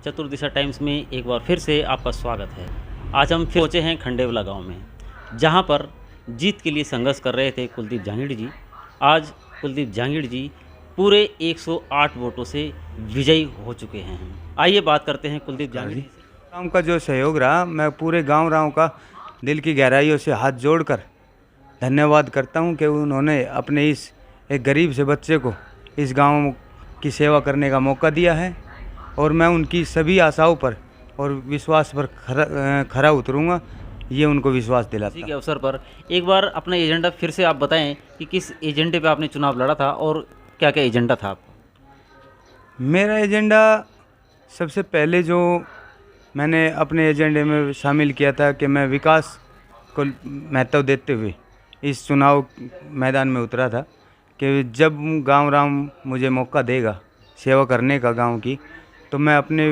चतुर्दिशा times में एक बार फिर से आपका स्वागत है। आज हम फिर पहुँचे हैं खंडेवला गांव में, जहां पर जीत के लिए संघर्ष कर रहे थे कुलदीप जांगीड़ जी। आज कुलदीप जांगीड़ जी पूरे 108 वोटों से विजयी हो चुके हैं। आइए बात करते हैं कुलदीप जांगीड़ जी से। गाँव का जो सहयोग रहा, मैं पूरे गाँव राव का दिल की गहराइयों से हाथ जोड़कर धन्यवाद करता हूं कि उन्होंने अपने इस एक गरीब से बच्चे को इस गांव की सेवा करने का मौका दिया है, और मैं उनकी सभी आशाओं पर और विश्वास पर खरा उतरूंगा, ये उनको विश्वास दिलाता इसी हूं। के अवसर पर एक बार अपना एजेंडा फिर से आप बताएं कि किस एजेंडे पे आपने चुनाव लड़ा था और क्या क्या एजेंडा था आपका। मेरा एजेंडा सबसे पहले जो मैंने अपने एजेंडे में शामिल किया था कि मैं विकास को महत्व देते हुए इस चुनाव मैदान में उतरा था कि जब गांव राम मुझे मौका देगा सेवा करने का गांव की, तो मैं अपने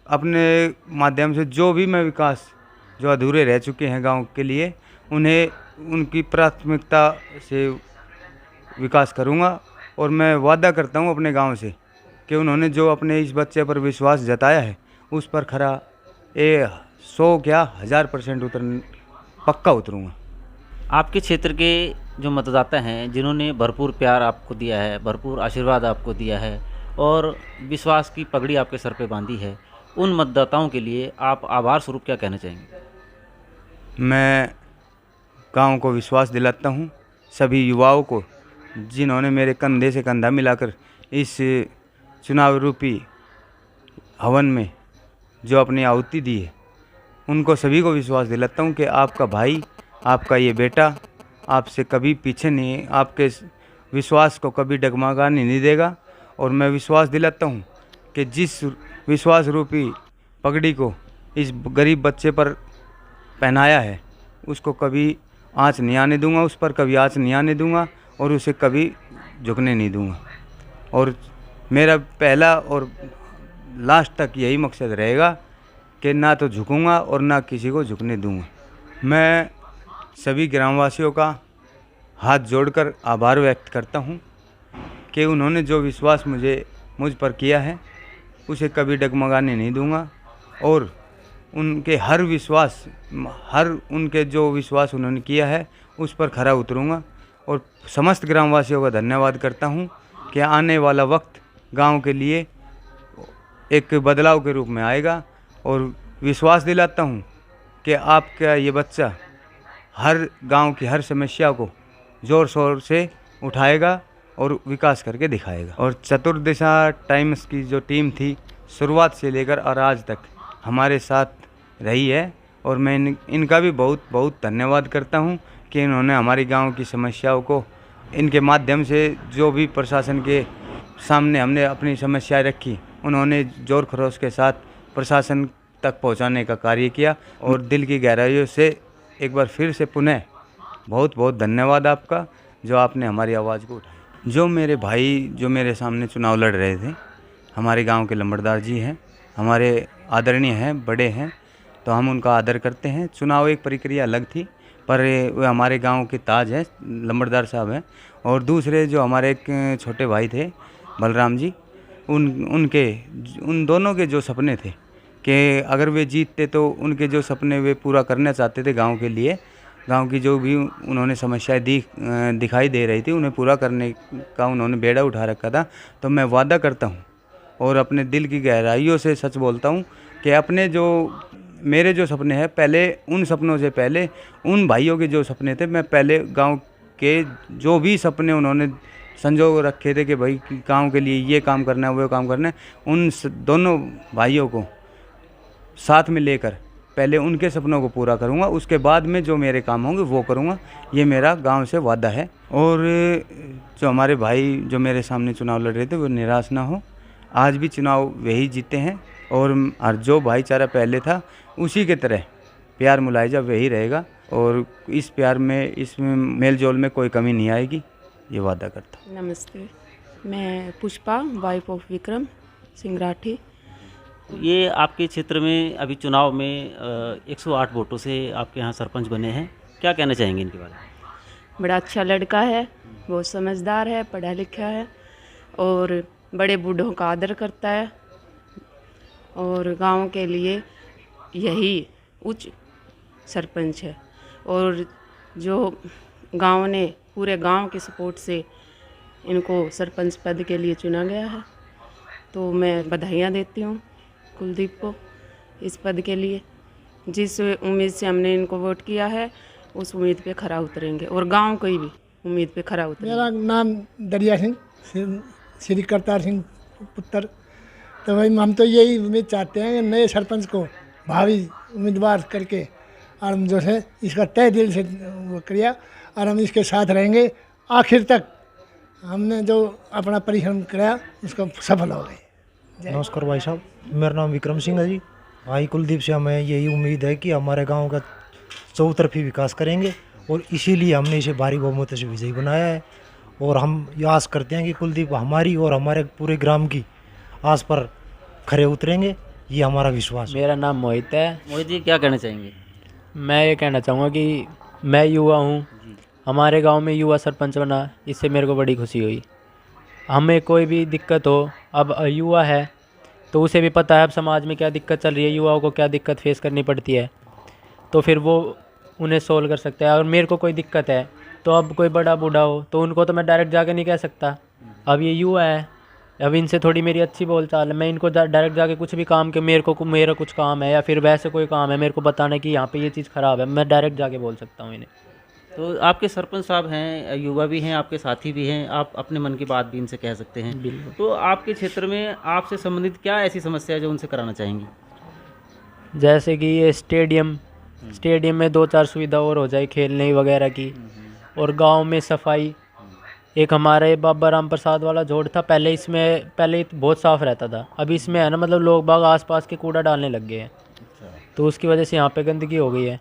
अपने माध्यम से जो भी मैं विकास जो अधूरे रह चुके हैं गांव के लिए, उन्हें उनकी प्राथमिकता से विकास करूंगा। और मैं वादा करता हूं अपने गांव से कि उन्होंने जो अपने इस बच्चे पर विश्वास जताया है, उस पर खरा 100 क्या 1000% पक्का उतरूंगा। आपके क्षेत्र के जो मतदाता हैं, जिन्होंने भरपूर प्यार आपको दिया है, भरपूर आशीर्वाद आपको दिया है और विश्वास की पगड़ी आपके सर पे बांधी है, उन मतदाताओं के लिए आप आभार स्वरूप क्या कहना चाहेंगे। मैं गांव को विश्वास दिलाता हूं, सभी युवाओं को जिन्होंने मेरे कंधे से कंधा मिलाकर इस चुनाव रूपी हवन में जो अपनी आहुति दी है, उनको सभी को विश्वास दिलाता हूं कि आपका भाई, आपका ये बेटा आपसे कभी पीछे नहीं, आपके विश्वास को कभी डगमगाने नहीं देगा। और मैं विश्वास दिलाता हूं कि जिस विश्वास रूपी पगड़ी को इस गरीब बच्चे पर पहनाया है, उसको कभी आँच नहीं आने दूंगा, उस पर कभी आँच नहीं आने दूंगा और उसे कभी झुकने नहीं दूंगा। और मेरा पहला और लास्ट तक यही मकसद रहेगा कि ना तो झुकूंगा और ना किसी को झुकने दूंगा। मैं सभी ग्रामवासियों का हाथ जोड़कर आभार व्यक्त करता हूं कि उन्होंने जो विश्वास मुझ पर किया है, उसे कभी डगमगाने नहीं दूंगा। और उनके उनके जो विश्वास उन्होंने किया है, उस पर खरा उतरूंगा। और समस्त ग्रामवासियों का धन्यवाद करता हूं कि आने वाला वक्त गांव के लिए एक बदलाव के रूप में आएगा। और विश्वास दिलाता हूं कि आपका ये बच्चा हर गांव की हर समस्या को ज़ोर शोर से उठाएगा और विकास करके दिखाएगा। और चतुर्दिशा टाइम्स की जो टीम थी, शुरुआत से लेकर और आज तक हमारे साथ रही है, और मैं इनका भी बहुत बहुत धन्यवाद करता हूं कि इन्होंने हमारी गांव की समस्याओं को इनके माध्यम से जो भी प्रशासन के सामने हमने अपनी समस्याएं रखी, उन्होंने जोर खरोश के साथ प्रशासन तक पहुंचाने का कार्य किया। और दिल की गहराइयों से एक बार फिर से पुनः बहुत बहुत धन्यवाद आपका, जो आपने हमारी आवाज़ को उठाई। जो मेरे भाई जो मेरे सामने चुनाव लड़ रहे थे, हमारे गांव के लंबड़दार जी हैं, हमारे आदरणीय हैं, बड़े हैं, तो हम उनका आदर करते हैं। चुनाव एक प्रक्रिया अलग थी, पर वे हमारे गांव के ताज हैं, लंबड़दार साहब हैं। और दूसरे जो हमारे एक छोटे भाई थे बलराम जी, उन दोनों के जो सपने थे कि अगर वे जीतते तो उनके जो सपने वे पूरा करना चाहते थे गांव के लिए, गांव की जो भी उन्होंने समस्याएं दिखाई दे रही थी, उन्हें पूरा करने का उन्होंने बेड़ा उठा रखा था। तो मैं वादा करता हूं और अपने दिल की गहराइयों से सच बोलता हूं कि मेरे जो सपने हैं, पहले उन सपनों से पहले उन भाइयों के जो सपने थे, मैं पहले गांव के जो भी सपने उन्होंने संजो रखे थे कि भाई गांव के लिए ये काम करना है, वो काम करना है, उन दोनों भाइयों को साथ में लेकर पहले उनके सपनों को पूरा करूंगा, उसके बाद में जो मेरे काम होंगे वो करूंगा। ये मेरा गांव से वादा है। और जो हमारे भाई जो मेरे सामने चुनाव लड़ रहे थे, वो निराश ना हो, आज भी चुनाव वही जीते हैं। और जो भाईचारा पहले था, उसी के तरह प्यार मुलायजा वही रहेगा। और इस प्यार में, इसमें मेल जोल में कोई कमी नहीं आएगी, ये वादा करता हूँ। नमस्ते, मैं पुष्पा, वाइफ ऑफ विक्रम सिंह राठी। ये आपके क्षेत्र में अभी चुनाव में 108 वोटों से आपके यहाँ सरपंच बने हैं, क्या कहना चाहेंगे इनके बारे में। बड़ा अच्छा लड़का है, बहुत समझदार है, पढ़ा लिखा है और बड़े बूढ़ों का आदर करता है और गांव के लिए यही उच्च सरपंच है। और जो गांव ने पूरे गांव के सपोर्ट से इनको सरपंच पद के लिए चुना गया है, तो मैं बधाइयाँ देती हूँ कुलदीप को इस पद के लिए। जिस उम्मीद से हमने इनको वोट किया है उस उम्मीद पे खरा उतरेंगे और गांव कोई भी उम्मीद पे खरा उतरेंगे। मेरा नाम दरिया सिंह, श्री करतार सिंह पुत्र। तो भाई हम तो यही उम्मीद चाहते हैं कि नए सरपंच को भावी उम्मीदवार करके और हम जो है इसका तय दिल से वो किया और हम इसके साथ रहेंगे आखिर तक। हमने जो अपना परिश्रम किया उसका सफल हो गए। नमस्कार भाई साहब, मेरा नाम विक्रम सिंह है जी। भाई कुलदीप से हमें यही उम्मीद है कि हमारे गांव का चौतरफी विकास करेंगे और इसीलिए हमने इसे भारी बहुमत से विजयी बनाया है। और हम ये आस करते हैं कि कुलदीप हमारी और हमारे पूरे ग्राम की आस पर खरे उतरेंगे, ये हमारा विश्वास है। मेरा नाम मोहित है। मोहित जी क्या कहना चाहेंगे? मैं ये कहना चाहूँगा कि मैं युवा हूँ, हमारे गांव में युवा सरपंच बना, इससे मेरे को बड़ी खुशी हुई। हमें कोई भी दिक्कत हो, अब युवा है तो उसे भी पता है अब समाज में क्या दिक्कत चल रही है, युवाओं को क्या दिक्कत फेस करनी पड़ती है, तो फिर वो उन्हें सोल्व कर सकता है। और मेरे को कोई दिक्कत है तो अब कोई बड़ा बूढ़ा हो तो उनको तो मैं डायरेक्ट जाके नहीं कह सकता। अब ये युवा है, अब इनसे थोड़ी मेरी अच्छी बोलचाल है, मैं इनको डायरेक्ट जाके कुछ भी काम के मेरा कुछ काम है या फिर वैसे कोई काम है मेरे को बताना कि यहाँ पे ये चीज़ ख़राब है, मैं डायरेक्ट जाके बोल सकता हूँ इन्हें। तो आपके सरपंच साहब हैं, युवा भी हैं, आपके साथी भी हैं, आप अपने मन की बात भी इनसे कह सकते हैं। बिल्कुल। तो आपके क्षेत्र में आपसे संबंधित क्या ऐसी समस्या है जो उनसे कराना चाहेंगी? जैसे कि ये स्टेडियम में 2-4 सुविधा और हो जाए खेलने वगैरह की, और गांव में सफाई। एक हमारे बाबा राम प्रसाद वाला जोड़ था, पहले बहुत साफ़ रहता था, अभी इसमें है ना मतलब लोग बाग आसपास के कूड़ा डालने लग गए हैं, तो उसकी वजह से यहाँ पे गंदगी हो गई है।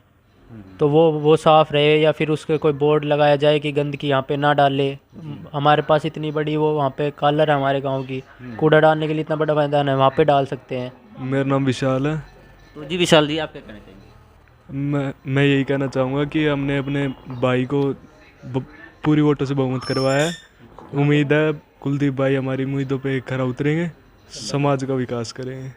तो वो साफ़ रहे या फिर उसके कोई बोर्ड लगाया जाए कि गंदगी यहाँ पे ना डाले। हमारे पास इतनी बड़ी वो वहाँ पे कॉलर है हमारे गांव की, कूड़ा डालने के लिए इतना बड़ा मैदान है, वहाँ पे डाल सकते हैं। मेरा नाम विशाल है। तो जी विशाल जी, आप क्या कहना चाहेंगे? मैं यही कहना चाहूँगा कि हमने अपने भाई को पूरी वोटों से बहुमत करवाया है। उम्मीद है कुलदीप भाई हमारी उम्मीदों पे खरा उतरेंगे, समाज का विकास करेंगे।